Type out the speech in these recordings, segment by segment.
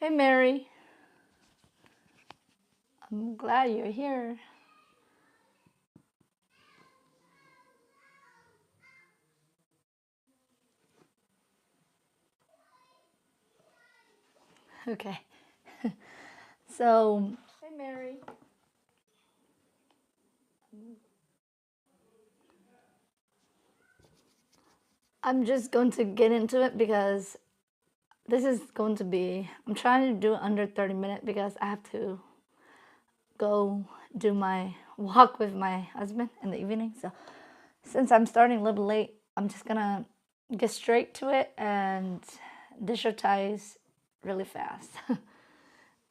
Hey Mary, I'm glad you're here. Okay, so hey Mary, I'm just going to get into it because this is going to be, I'm trying to do it under 30 minutes because I have to go do my walk with my husband in the evening. So since I'm starting a little late, I'm just gonna get straight to it and digitize really fast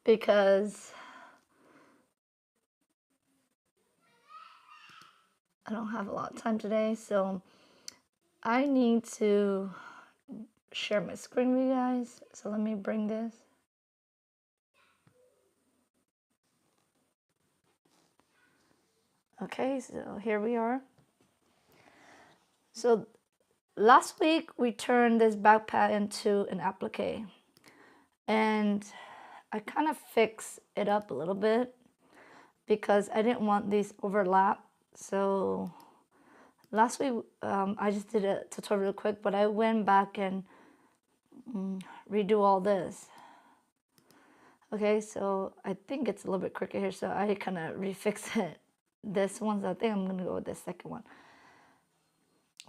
because I don't have a lot of time today. So I need to share my screen with you guys. So let me bring this. Okay, so here we are. So last week we turned this backpack into an applique, and I kind of fixed it up a little bit because I didn't want these overlap. So last week I just did a tutorial real quick, but I went back and redo all this. Okay, so I think it's a little bit crooked here, so I kind of refix it. This one, so I think I'm gonna go with the second one.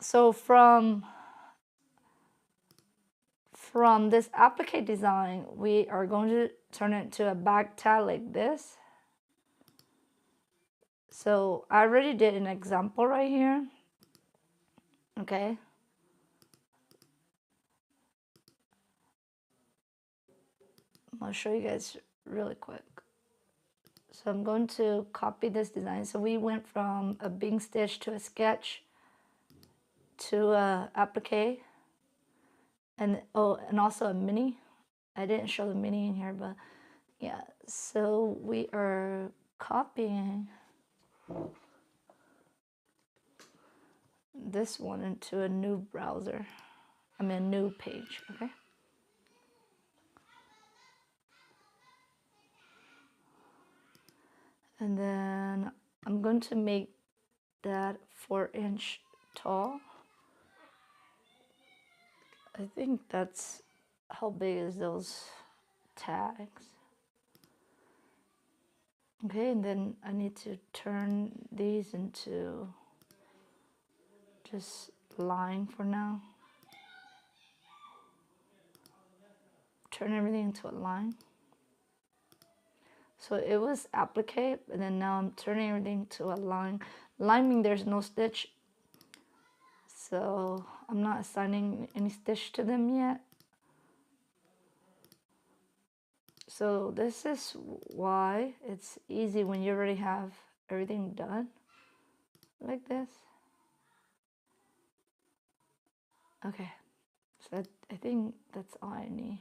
So from this applique design, we are going to turn it into a back tag like this. So I already did an example right here. Okay. I'll show you guys really quick. So I'm going to copy this design. So we went from a bing stitch to a sketch to a applique, and and also a mini. I didn't show the mini in here, but yeah. So we are copying this one into a new browser. I mean, a new page. Okay. And then I'm going to make that 4-inch tall. I think that's how big is those tags. Okay, and then I need to turn these into just line for now. Turn everything into a line. So it was applique, and then now I'm turning everything to a line. Line means there's no stitch, so I'm not assigning any stitch to them yet. So this is why it's easy when you already have everything done like this. Okay, so I think that's all I need.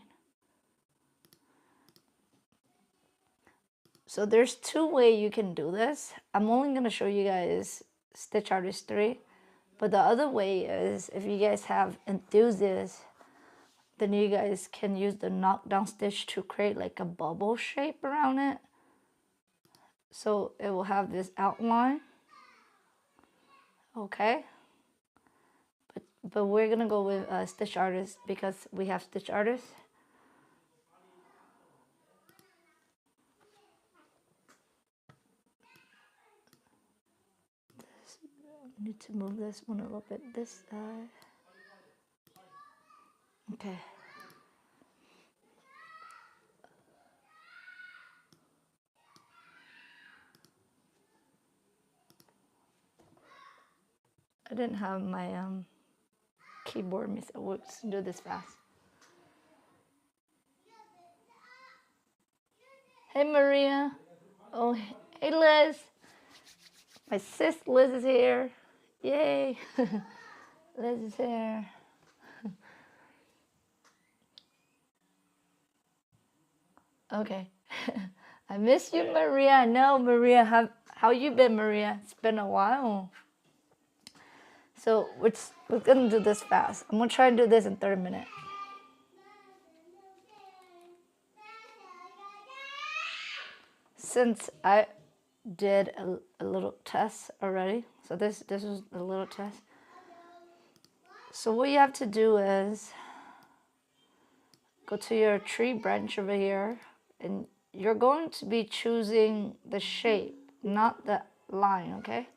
So there's two ways you can do this. I'm only gonna show you guys stitch artistry, but the other way is if you guys have enthusiasts, then you guys can use the knockdown stitch to create like a bubble shape around it. So it will have this outline. Okay. But we're gonna go with stitch artist because we have stitch artist. I need to move this one a little bit this side. Okay. I didn't have my keyboard, miss. We'll do this fast. Hey Maria. Oh, hey Liz. My sis Liz is here. Yay. Liz is here. Okay. I miss you, Maria. No, Maria. How you been, Maria? It's been a while. So we're gonna do this fast. I'm gonna try and do this in 30 minutes. since I did a little test already, so this was a little test. So what you have to do is go to your tree branch over here, and you're going to be choosing the shape, not the line, okay?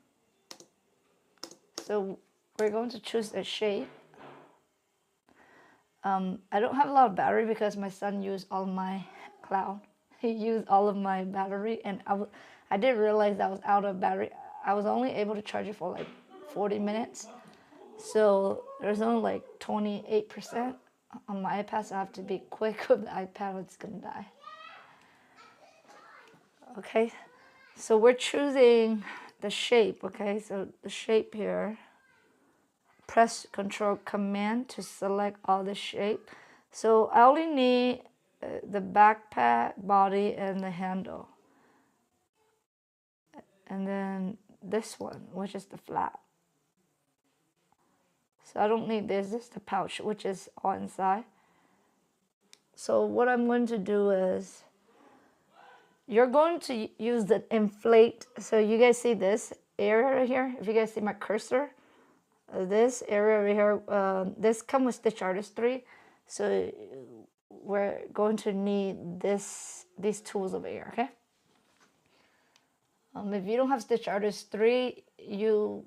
So we're going to choose a shape. I don't have a lot of battery because my son used all of my cloud. He used all of my battery, and I didn't realize I was out of battery. I was only able to charge it for like 40 minutes. So there's only like 28% on my iPad, so I have to be quick with the iPad or it's gonna die. Okay, so we're choosing the shape, okay? So the shape here, press Control Command to select all the shape. So I only need the backpack, body, and the handle. And then this one, which is the flap. So I don't need this. This is the pouch, which is all inside. So what I'm going to do is, you're going to use the inflate. So you guys see this area right here? If you guys see my cursor, this area over here, this comes with Stitch Artist 3. So we're going to need these tools over here, okay? If you don't have Stitch Artist 3, you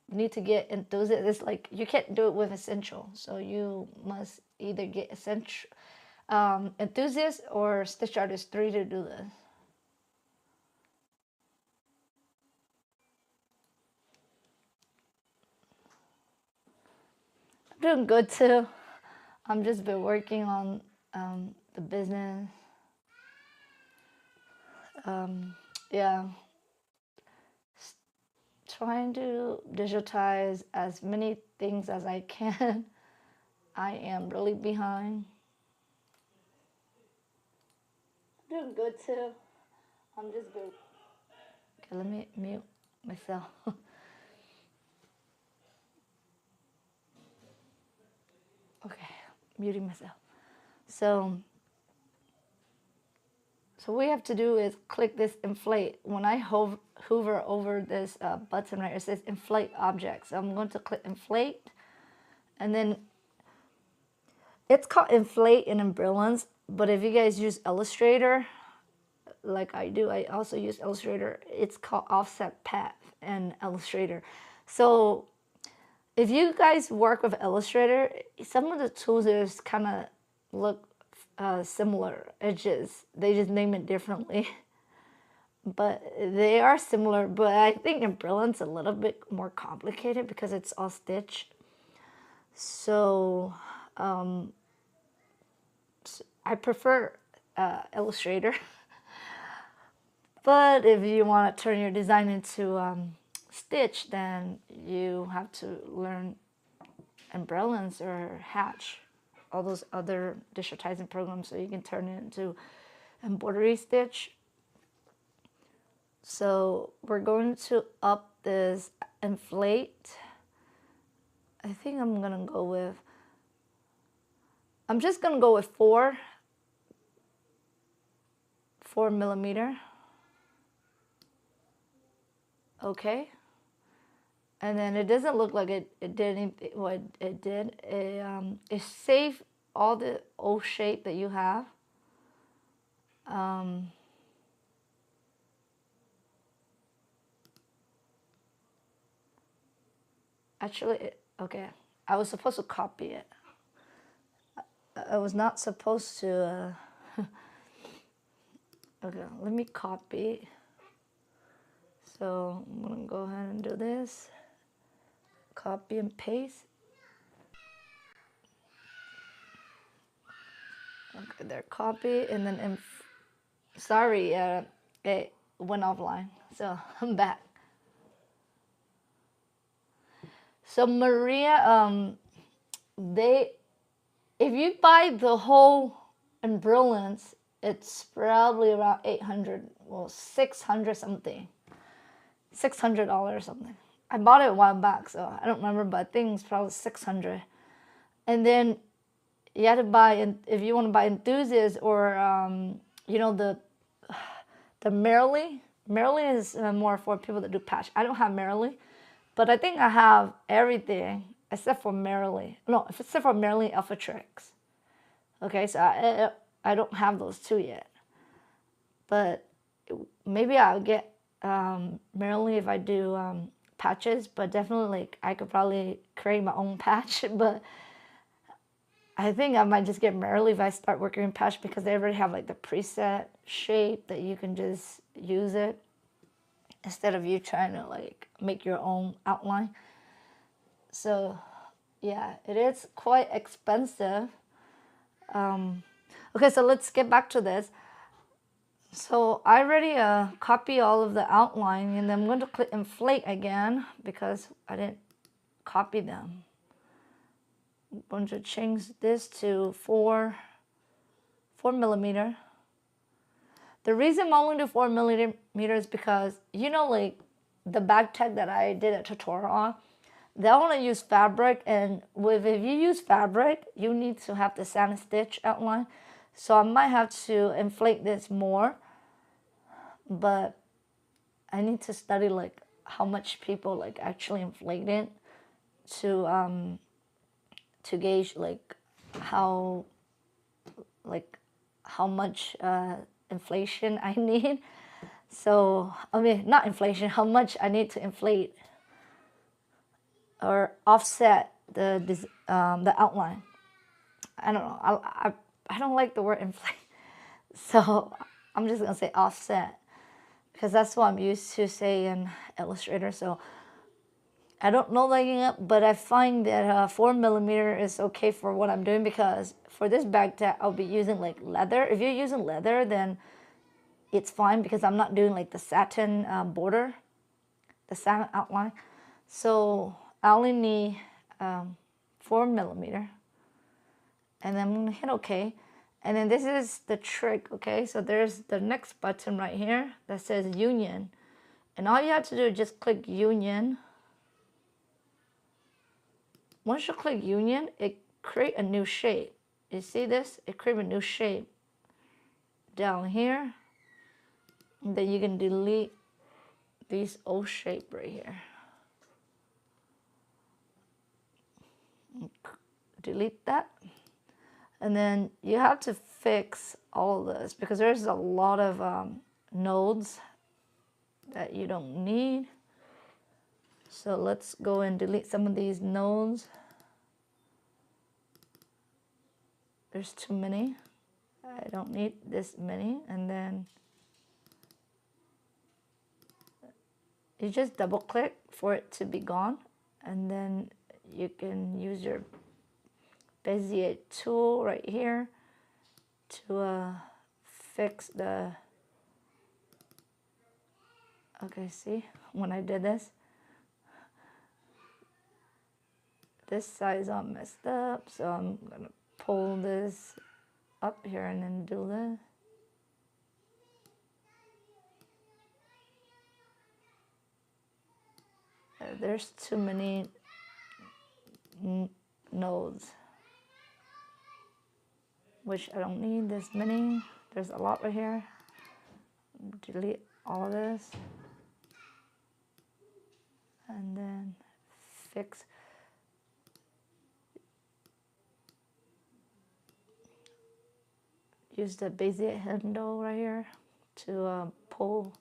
need to get Enthusiast. It's like you can't do it with Essential, so you must either get Essential, Enthusiast or Stitch Artist 3 to do this. I'm doing good too. I'm just been working on the business. Yeah, trying to digitize as many things as I can. I am really behind. Doing good too. I'm just good. Okay, let me mute myself. Okay, muting myself. So what we have to do is click this inflate. When I hover over this button right, it says inflate object. So I'm going to click inflate, and then it's called inflate in Embroidery. But if you guys use Illustrator, like I do, I also use Illustrator. It's called offset path in Illustrator. So if you guys work with Illustrator, some of the tools just kind of look similar. They just name it differently. But they are similar, but I think Embroidery's a little bit more complicated because it's all stitch. So I prefer Illustrator. But if you want to turn your design into stitch, then you have to learn Embroidery or Hatch, all those other digitizing programs, so you can turn it into embroidery stitch. So we're going to up this inflate. I think I'm just gonna go with 4 millimeter. Okay. And then it doesn't look like it did what it did. It saved all the old shape that you have. Actually, okay. I was supposed to copy it. I was not supposed to. Okay, let me copy. So I'm gonna go ahead and do this. Copy and paste. Okay, there, copy, and then sorry, it went offline, so I'm back. So Maria, if you buy the whole Embroidery, it's probably around 800, well, 600 something, $600 or something. I bought it a while back, so I don't remember, but I think it's probably 600. And then you have to buy, if you want to buy Enthusiast or you know, the the Merrily. Merrily is more for people that do patch. I don't have Merrily, but I think I have everything except for Merrily. No, except for Merrily Alpha Tricks. Okay, so I don't have those two yet. But maybe I'll get Merrily if I do patches, but definitely like I could probably create my own patch, but I think I might just get Merrily if I start working in patch because they already have like the preset shape that you can just use it instead of you trying to like make your own outline. So yeah, it is quite expensive. Okay, so let's get back to this. So I already copy all of the outline, and then I'm going to click inflate again because I didn't copy them. I'm going to change this to 4 millimeter. The reason I'm only do 4 millimeter is because, you know, like the bag tag that I did a tutorial on, they want to use fabric, and if you use fabric, you need to have the sand stitch outline. So I might have to inflate this more, but I need to study like how much people like actually inflate it to gauge like how much inflation I need. So I mean, not inflation, how much I need to inflate or offset the outline. I don't know. I don't like the word inflate, so I'm just gonna say offset because that's what I'm used to say in Illustrator. So I don't know lighting up, but I find that 4 millimeter is okay for what I'm doing because for this bag tag I'll be using like leather. If you're using leather, then it's fine because I'm not doing like the satin border, the satin outline. So I only need 4 millimeter, and then I'm gonna hit OK. And then this is the trick, okay? So there's the next button right here that says Union. And all you have to do is just click Union. Once you click Union, it creates a new shape. You see this? It creates a new shape down here. And then you can delete this old shape right here. Delete that. And then you have to fix all of this because there's a lot of nodes that you don't need. So let's go and delete some of these nodes. There's too many. I don't need this many. And then you just double click for it to be gone. And then you can use your Bezier tool right here to fix the, okay, see, when I did this side is all messed up, so I'm gonna pull this up here and then do this. There's too many nodes, which I don't need this many. There's a lot right here. Delete all of this. And then fix. Use the Bezier handle right here to pull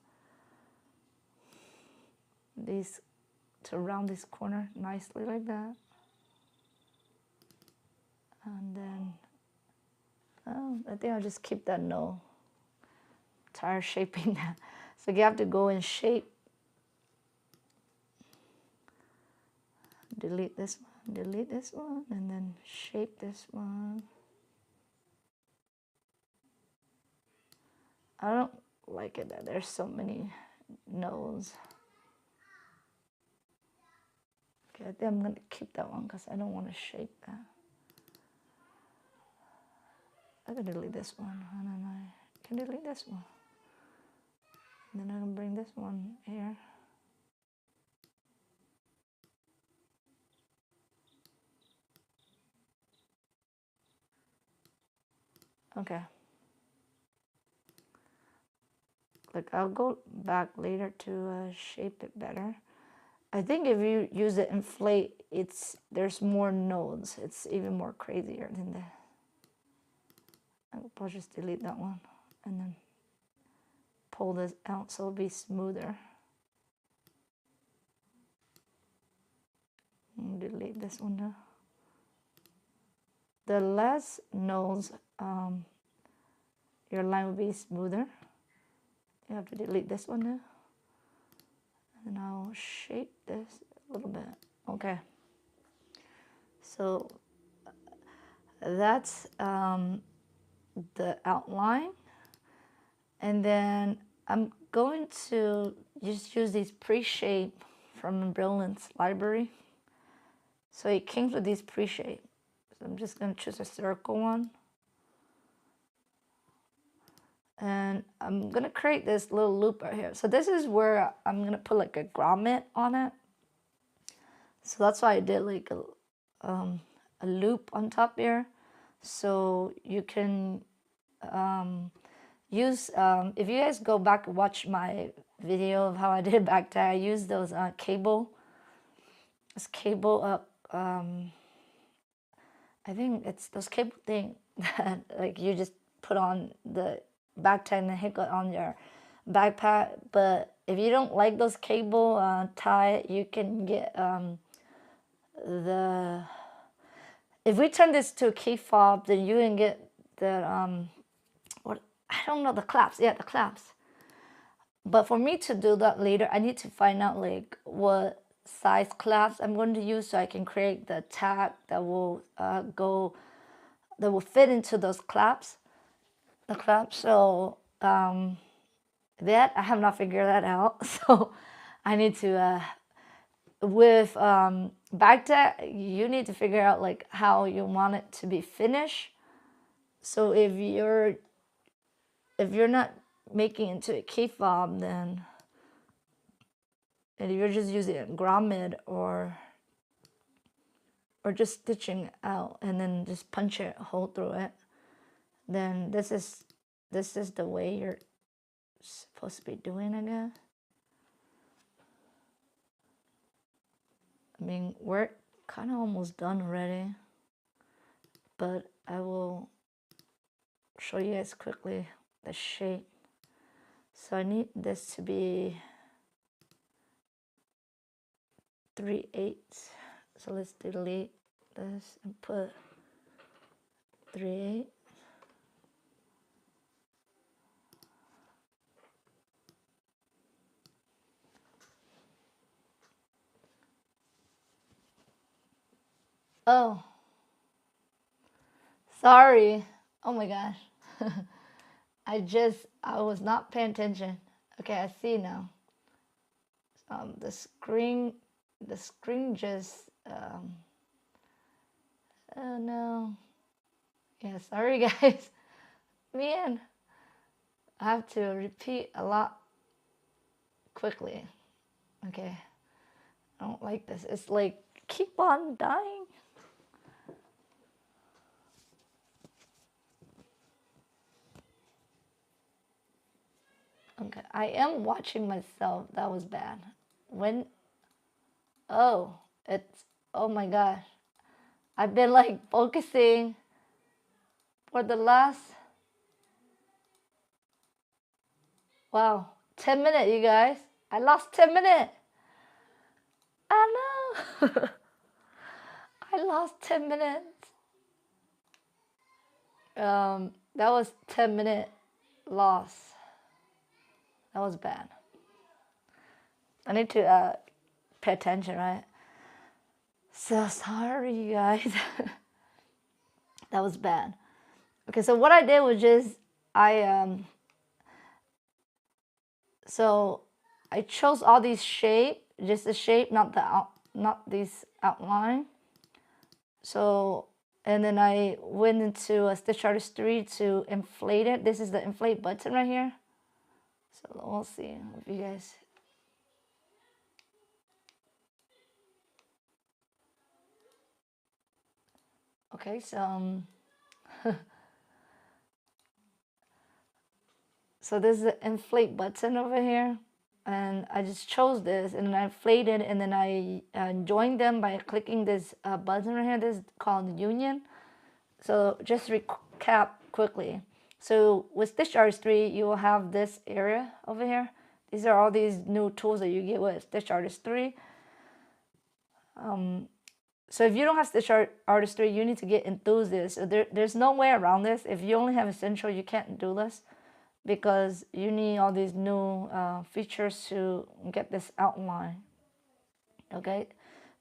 these, to round this corner nicely like that. And then, I think I'll just keep that no. Tired shaping that. So you have to go and shape. Delete this one, and then shape this one. I don't like it that there's so many nodes. Okay, I think I'm gonna keep that one because I don't want to shape that. I can delete this one, and then I can delete this one. And then I can bring this one here. Okay. Like I'll go back later to shape it better. I think if you use the inflate, there's more nodes. It's even more crazier than that. I'll just delete that one and then pull this out so it'll be smoother. And delete this one now. The less nodes, your line will be smoother. You have to delete this one now. And I'll shape this a little bit. Okay. So that's the outline. And then I'm going to just use these pre-shape from Brilliant's library. So it came with these pre-shape. So I'm just going to choose a circle one. And I'm going to create this little loop right here. So this is where I'm going to put like a grommet on it. So that's why I did like a loop on top here. So you can use, if you guys go back and watch my video of how I did back there, I used those this cable up, I think it's those cable thing that like you just put on the back tie and the hook on your backpack. But if you don't like those cable tie, you can get if we turn this to a key fob, then you can get the what, I don't know, the clasps. Yeah, the clasps. But for me to do that later, I need to find out like what size clasps I'm going to use so I can create the tag that will fit into those clasps. The clasps. So that I have not figured that out. So I need to with back you need to figure out like how you want it to be finished. So if you're not making it into a key fob, then and if you're just using a grommet or just stitching it out and then just punch a hole through it, then this is the way you're supposed to be doing, I guess. I mean, we're kind of almost done already, but I will show you guys quickly the shape. So I need this to be 3/8. So let's delete this and put 3/8. Oh, sorry. Oh my gosh. I was not paying attention. Okay, I see now. The screen just, oh no. Yeah, sorry guys. Man, I have to repeat a lot quickly. Okay, I don't like this. It's like, keep on dying. Okay, I am watching myself. That was bad. Oh, oh my gosh. I've been like focusing for the last, wow, 10 minutes, you guys. I lost 10 minutes. I know. I lost 10 minutes. That was 10-minute loss. That was bad. I need to pay attention, right? So sorry, you guys. That was bad. Okay, so what I did was just so I chose all these shape, just the shape, not these outline. So and then I went into a Stitch Artist 3 to inflate it. This is the inflate button right here. So we'll see if you guys. Okay, so So there's the inflate button over here, and I just chose this, and then I inflated, and then I joined them by clicking this button right here. This is called union. So just recap quickly. So with Stitch Artistry, you will have this area over here. These are all these new tools that you get with Stitch Artistry. So if you don't have Stitch Artistry, you need to get Enthusiast. So there's no way around this. If you only have Essential, you can't do this because you need all these new features to get this outline. Okay,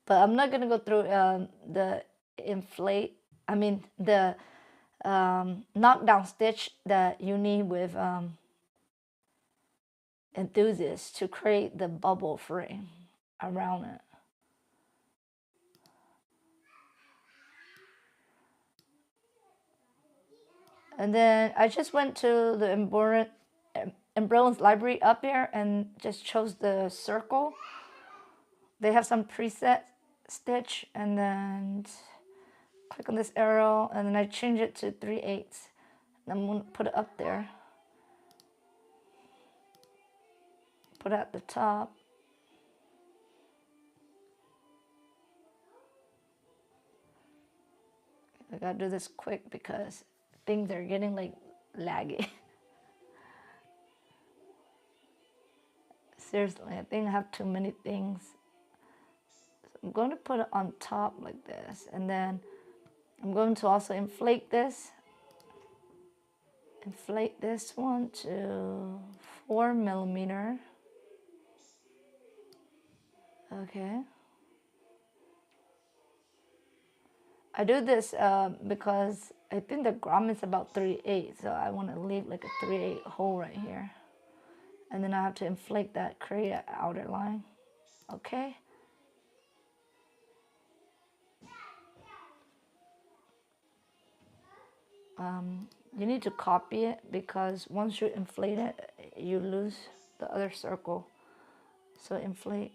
but I'm not gonna go through the knockdown stitch that you need with Enthusiast to create the bubble frame around it. And then I just went to the Embroidery library up here and just chose the circle. They have some preset stitch, and then click on this arrow, and then I change it to 3/8. I'm gonna put it up there. Put it at the top. I gotta do this quick because things are getting like laggy. Seriously, I think I have too many things. So I'm going to put it on top like this, and then I'm going to also inflate this. Inflate this one to 4 millimeter. Okay. I do this because I think the grommet is about 3/8, so I want to leave like a 3/8 hole right here. And then I have to inflate that, create an outer line. Okay. You need to copy it because once you inflate it, you lose the other circle. So inflate.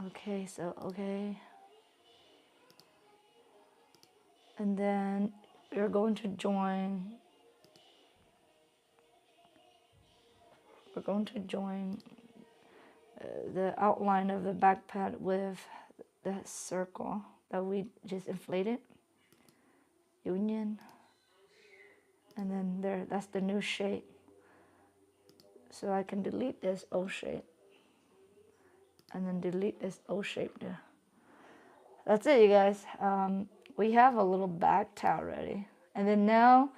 Okay, so okay. And then you're going to join. We're going to join the outline of the back pad with the circle that we just inflated. Union. And then there, that's the new shape. So I can delete this O shape. And then delete this O shape there. That's it, you guys. We have a little back towel ready. And then now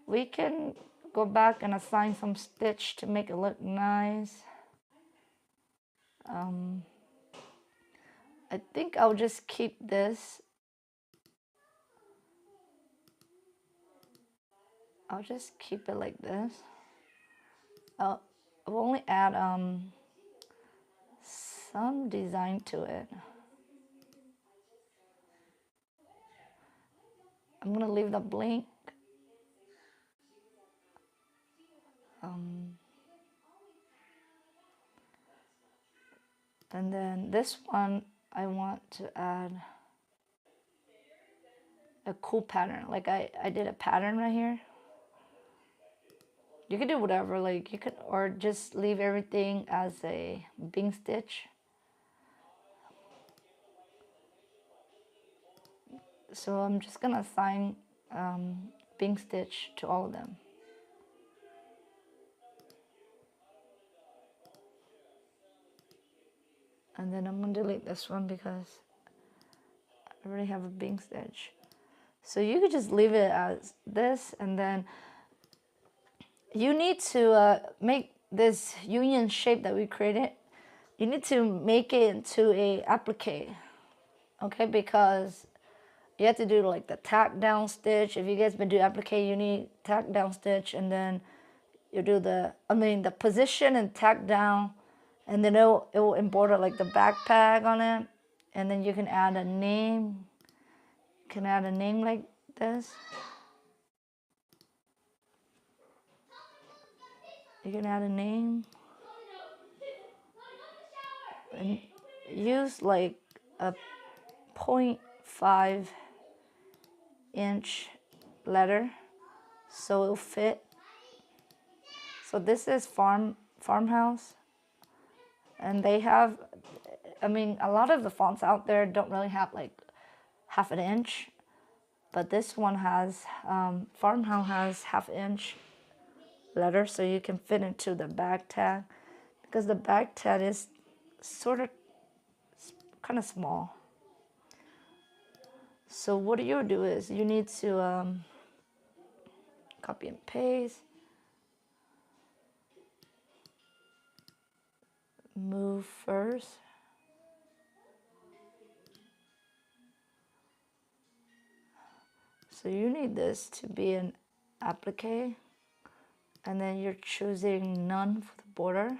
we can go back and assign some stitch to make it look nice. I think I'll just keep this. I'll just keep it like this. I'll only add some design to it. I'm gonna leave the blank. And then this one, I want to add a cool pattern. Like I did a pattern right here. You can do whatever, like you could, or just leave everything as a bing stitch. So I'm just gonna assign bing stitch to all of them. And then I'm gonna delete this one because I already have a bing stitch. So you could just leave it as this, and then you need to make this union shape that we created. You need to make it into a applique, okay? Because you have to do like the tack down stitch. If you guys been doing applique, you need tack down stitch, and then you do the position and tack down, and then it will embroider like the backpack on it, and then you can add a name. You can add a name like this. You can add a name and use like a 0.5 inch letter so it'll fit. So this is farmhouse, and they have, I mean, a lot of the fonts out there don't really have like half an inch, but this one has, farmhouse has half-inch letter, so you can fit into the back tag, because the back tag is sort of kind of small. So what you do is you need to copy and paste, move first, so you need this to be an applique, and then you're choosing none for the border.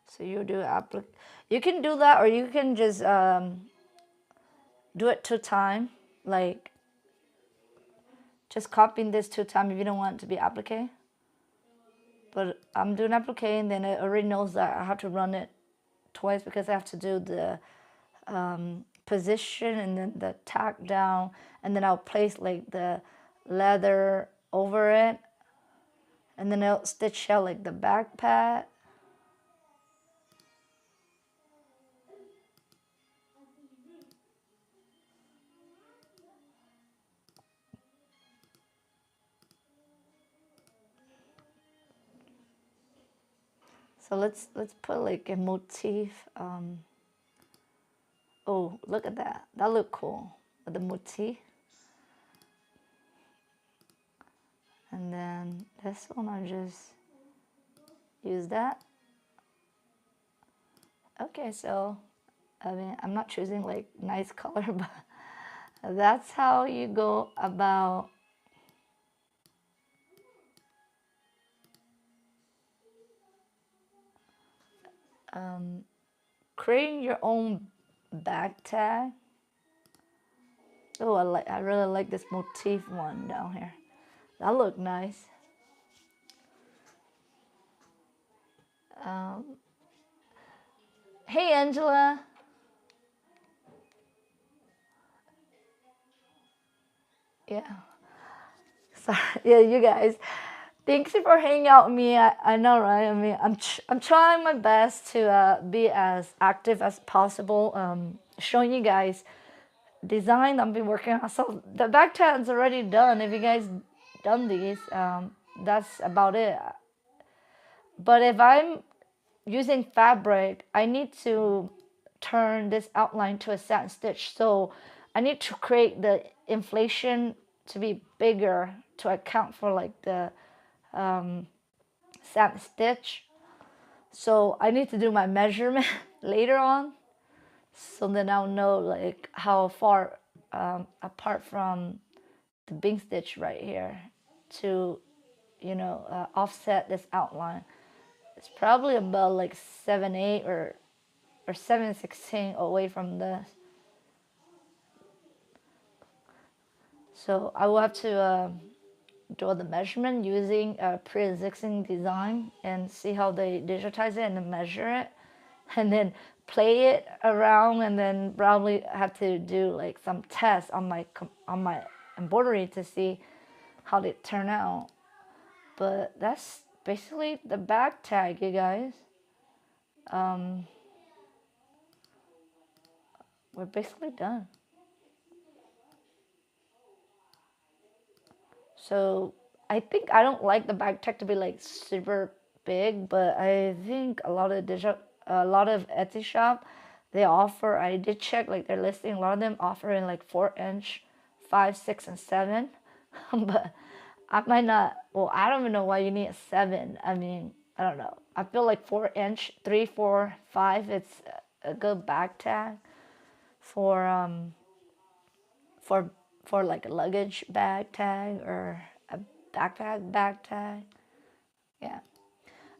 So you do applique. You can do that, or you can just do it 2 times, like just copying this 2 times if you don't want it to be applique. But I'm doing applique, and then it already knows that I have to run it twice because I have to do the position and then the tack down, and then I'll place like the leather over it, and then I'll stitch out like the back pad. So let's put like a motif. Oh, look at that. That look cool with the motif. And then this one, I'll just use that. Okay, so I mean, I'm not choosing like nice color, but that's how you go about creating your own back tag. Oh, I really like this motif one down here. That look nice. Hey, Angela. Yeah. Sorry. Yeah, you guys. Thanks for hanging out with me. I know, right? I mean, I'm trying my best to be as active as possible, showing you guys design I've been working on. So the back tag's already done. If you guys done these, that's about it. But if I'm using fabric, I need to turn this outline to a satin stitch. So I need to create the inflation to be bigger to account for like the satin stitch. So I need to do my measurement later on, so then I'll know like how far apart from the bing stitch right here to, you know, offset this outline. It's probably about like 7/8 or 7/16 away from this. So I will have to draw the measurement using a pre-existing design and see how they digitize it and then measure it, and then play it around, and then probably have to do like some tests on my embroidery to see how they turn out. But that's basically the back tag, you guys. We're basically done. So I think I don't like the back tag to be like super big, but I think a lot of Etsy shop, they offer, I did check like their listing, a lot of them offer in like 4-inch, 5, 6, and 7. But I might not, well, I don't even know why you need a 7. I mean, I don't know. I feel like 4-inch, 3, 4, 5, it's a good back tag for like a luggage bag tag or a backpack bag tag. Yeah.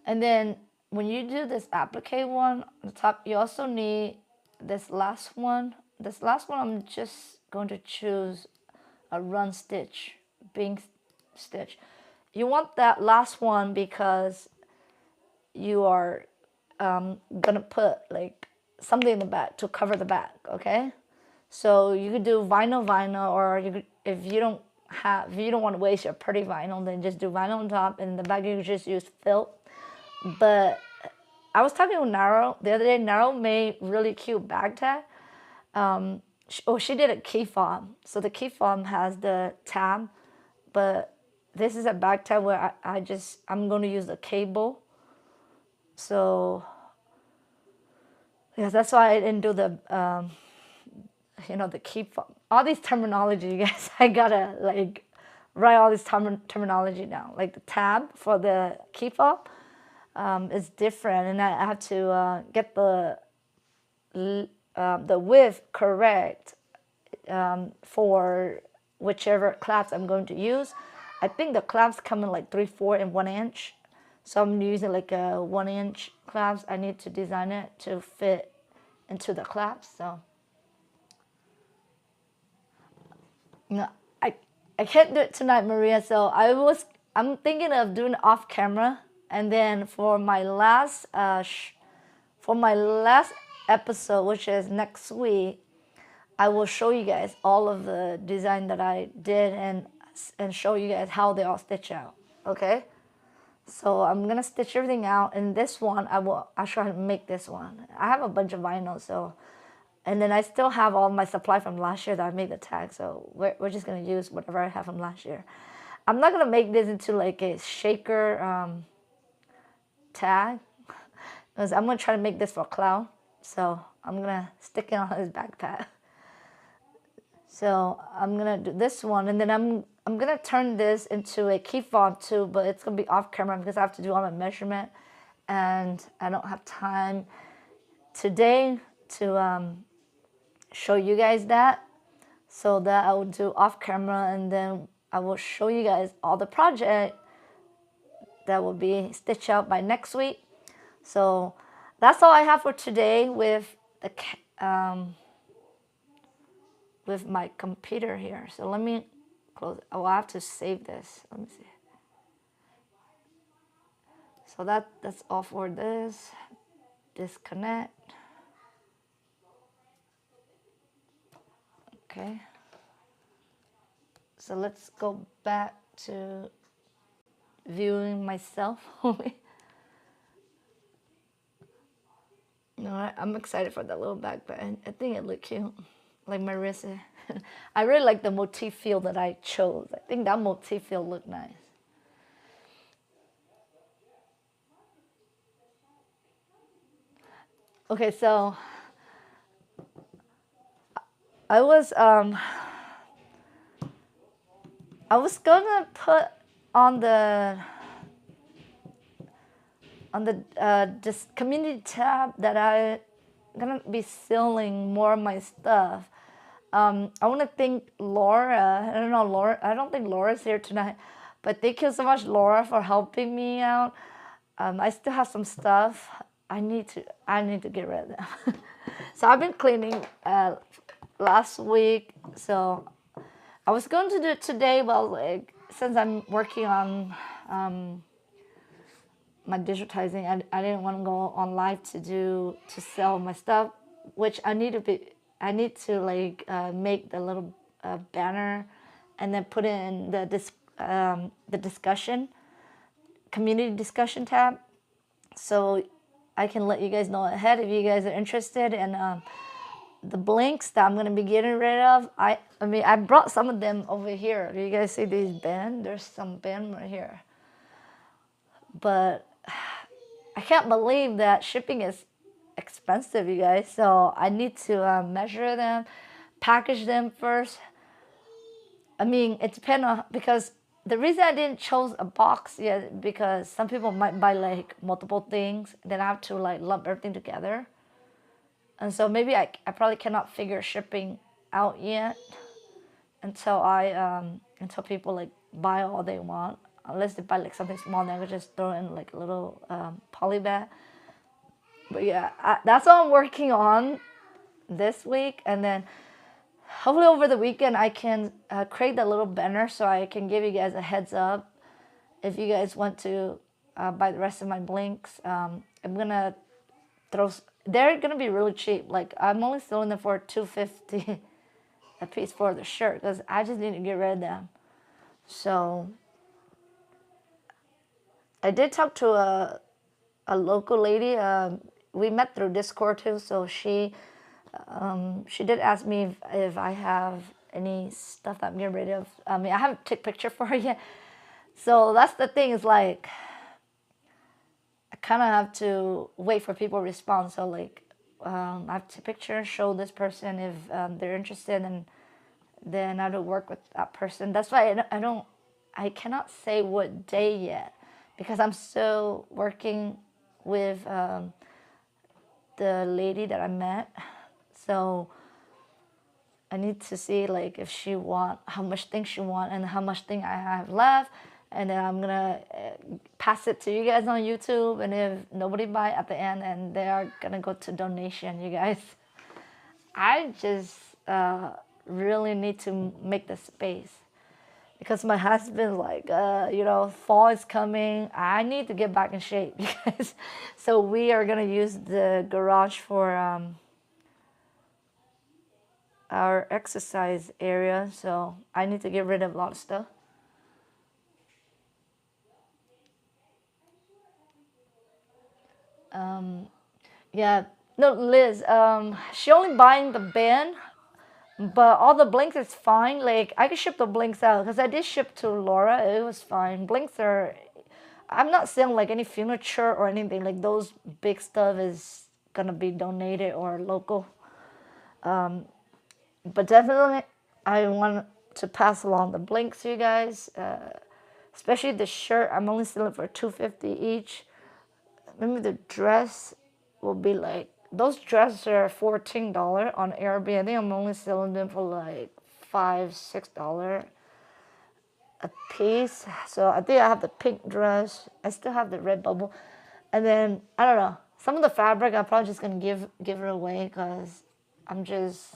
And then when you do this applique one on the top, you also need this last one. This last one, I'm just going to choose a run stitch, bing stitch. You want that last one because you are gonna put like something in the back to cover the back, okay? So you could do vinyl, or you could, if you don't have, if you don't want to waste your pretty vinyl, then just do vinyl on top, and in the back you can just use felt. But I was talking with Naro the other day. Naro made really cute bag tag. She did a key fob. So the key fob has the tab, but this is a bag tag where I'm going to use the cable. So yeah, that's why I didn't do the the key fob. All these terminology, you guys. I gotta like write all this terminology down. Like the tab for the key fob is different, and I have to get the width correct for whichever clasp I'm going to use. I think the clasps come in like 3, 4, and 1 inch. So I'm using like a 1 inch clasp. I need to design it to fit into the clasp. So no, I can't do it tonight, Maria. So I'm thinking of doing it off camera, and then for my last episode, which is next week, I will show you guys all of the design that I did and show you guys how they all stitch out. Okay, so I'm gonna stitch everything out. And this one, I'll try to make this one. I have a bunch of vinyl, so, and then I still have all my supply from last year that I made the tag. So we're just gonna use whatever I have from last year. I'm not gonna make this into like a shaker tag, because I'm gonna try to make this for a cloud. So I'm gonna stick it on his backpack. So I'm gonna do this one, and then I'm gonna turn this into a key fob too, but it's gonna be off camera because I have to do all my measurement, and I don't have time today to show you guys that. So that I will do off camera, and then I will show you guys all the project that will be stitched out by next week. So that's all I have for today with my computer here. So let me close. Oh, I have to save this. Let me see. So that's all for this. Disconnect. Okay. So let's go back to viewing myself. No, I'm excited for that little backpack. I think it looked cute. Like Marissa. I really like the motif field that I chose. I think that motif field looked nice. Okay, so I was gonna put on the this community tab that I'm gonna be selling more of my stuff. I want to thank Laura. I don't know, Laura. I don't think Laura's here tonight, but thank you so much, Laura, for helping me out. I still have some stuff. I need to get rid of them. So I've been cleaning last week. So I was going to do it today, but like, since I'm working on my digitizing, I didn't want to go on live to sell my stuff, which I need to like make the little banner and then put it in the discussion, community discussion tab, so I can let you guys know ahead if you guys are interested. And the blinks that I'm going to be getting rid of, I mean, I brought some of them over here. Do you guys see these band? There's some band right here. But I can't believe that shipping is expensive, you guys. So I need to measure them, package them first. I mean, it depends on, because the reason I didn't choose a box yet, because some people might buy like multiple things, then I have to like lump everything together. And so maybe I probably cannot figure shipping out yet until until people like buy all they want. Unless they buy like something small, then I could just throw in like a little poly bag. But yeah, that's what I'm working on this week. And then hopefully over the weekend I can create that little banner so I can give you guys a heads up if you guys want to buy the rest of my blinks. I'm gonna they're gonna be really cheap. Like I'm only selling them for $2.50 a piece for the shirt because I just need to get rid of them. So I did talk to a local lady. We met through Discord too. So she did ask me if I have any stuff that I'm getting rid of. I mean, I haven't taken a picture for her yet. So that's the thing, is like, I kind of have to wait for people to respond. So like, I have to take a picture, show this person if they're interested, and then I have to work with that person. That's why I cannot say what day yet, because I'm still working with the lady that I met. So I need to see like if she want, how much things she want, and how much thing I have left, and then I'm gonna pass it to you guys on YouTube. And if nobody buy at the end, and they are gonna go to donation, you guys. I just really need to make the space, because my husband's like, fall is coming. I need to get back in shape, you guys. So we are gonna use the garage for our exercise area. So I need to get rid of a lot of stuff. Yeah, no, Liz. She only buying the band, but all the blinks is fine. Like I could ship the blinks out, because I did ship to Laura. It was fine. Blinks are. I'm not selling like any furniture or anything. Like those big stuff is gonna be donated or local. But definitely, I want to pass along the blinks to you guys. Especially the shirt. I'm only selling for $2.50 each. Maybe the dress will be like, those dresses are $14 on Airbnb. I'm only selling them for like $5-6 a piece. So I think I have the pink dress. I still have the red bubble, and then I don't know. Some of the fabric I'm probably just gonna give it away, because I'm just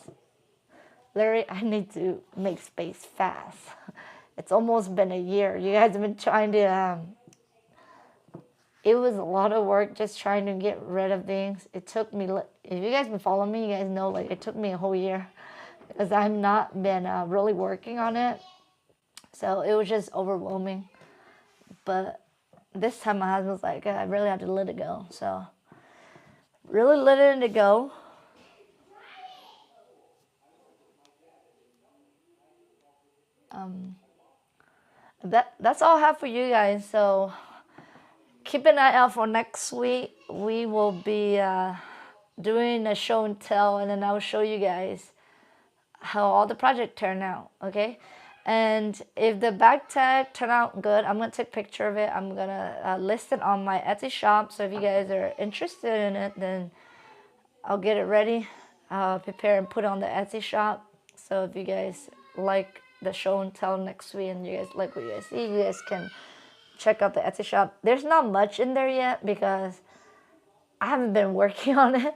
literally, I need to make space fast. It's almost been a year. You guys have been trying to. It was a lot of work just trying to get rid of things. It took me, if you guys been following me, you guys know like it took me a whole year, because I've not been really working on it. So it was just overwhelming. But this time my husband's like, I really have to let it go. So really letting it go. That's all I have for you guys. So keep an eye out for next week. We will be doing a show and tell, and then I'll show you guys how all the project turned out, okay? And if the back tag turned out good, I'm gonna take a picture of it. I'm gonna list it on my Etsy shop. So if you guys are interested in it, then I'll get it ready, prepare and put it on the Etsy shop. So if you guys like the show and tell next week, and you guys like what you guys see, you guys can check out the Etsy shop. There's not much in there yet, because I haven't been working on it.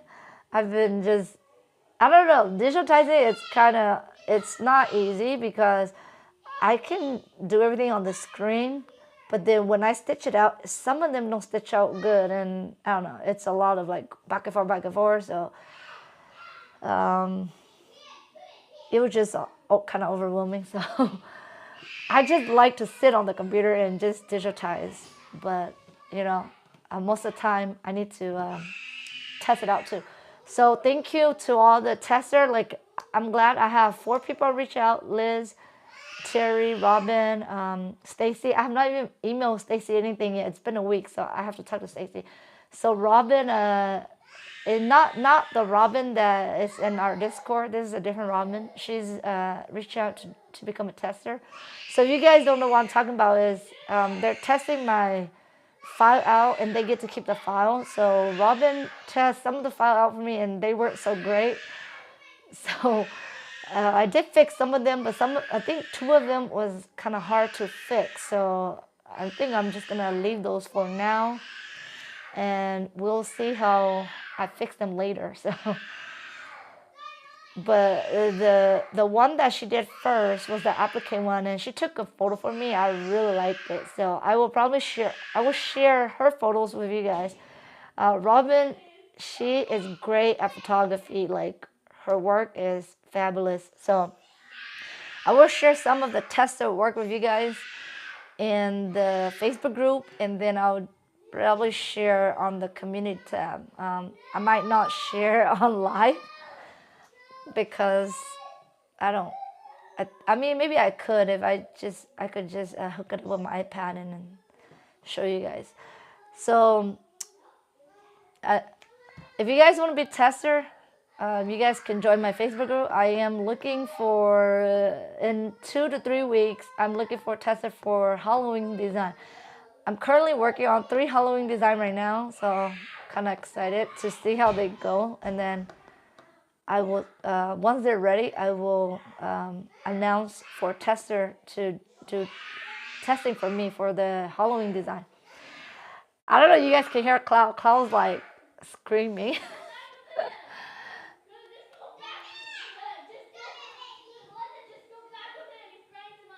I've been just, I don't know, digitizing, it's not easy, because I can do everything on the screen, but then when I stitch it out, some of them don't stitch out good, and I don't know, it's a lot of like back and forth, so it was just kind of overwhelming. So I just like to sit on the computer and just digitize, but most of the time I need to test it out too. So thank you to all the testers. Like, I'm glad I have 4 people reach out: Liz, Terry, Robin, Stacy. I have not even emailed Stacy anything yet. It's been a week, so I have to talk to Stacy. So Robin, and not the Robin that is in our Discord. This is a different Robin. She's reached out to become a tester. So if you guys don't know what I'm talking about, is they're testing my file out, and they get to keep the file. So Robin tests some of the file out for me, and they work so great. So I did fix some of them, but I think 2 of them was kind of hard to fix. So I think I'm just gonna leave those for now, and we'll see how I fix them later. So, but the one that she did first was the applique one, and she took a photo for me. I really liked it, so I will probably share her photos with you guys. Robin, she is great at photography. Like, her work is fabulous. So I will share some of the tester work with you guys in the Facebook group, and then I'll probably share on the community tab. I might not share on live because I don't. I mean, maybe I could if I could just hook it up with my iPad and show you guys. So, if you guys want to be tester, you guys can join my Facebook group. I am looking for in 2 to 3 weeks. I'm looking for a tester for Halloween design. I'm currently working on 3 Halloween design right now, so kind of excited to see how they go. And then I will, once they're ready, I will announce for a tester to do testing for me for the Halloween design. I don't know, you guys can hear Cloud. Cloud's like screaming.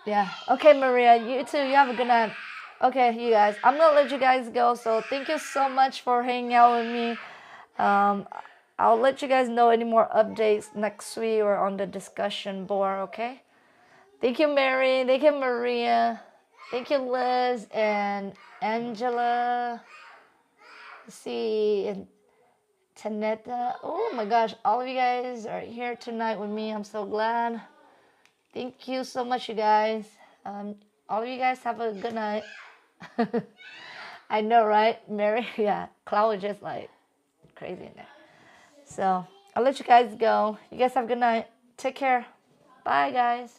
Yeah. Okay, Maria, you too. You have a good night. Okay, you guys. I'm gonna let you guys go. So thank you so much for hanging out with me. I'll let you guys know any more updates next week or on the discussion board. Okay. Thank you, Mary. Thank you, Maria. Thank you, Liz and Angela. Let's see, and Tanetta. Oh my gosh, all of you guys are here tonight with me. I'm so glad. Thank you so much, you guys. All of you guys have a good night. I know, right, Mary? Yeah, Cloud was just like crazy in there. So I'll let you guys go. You guys have a good night. Take care. Bye, guys.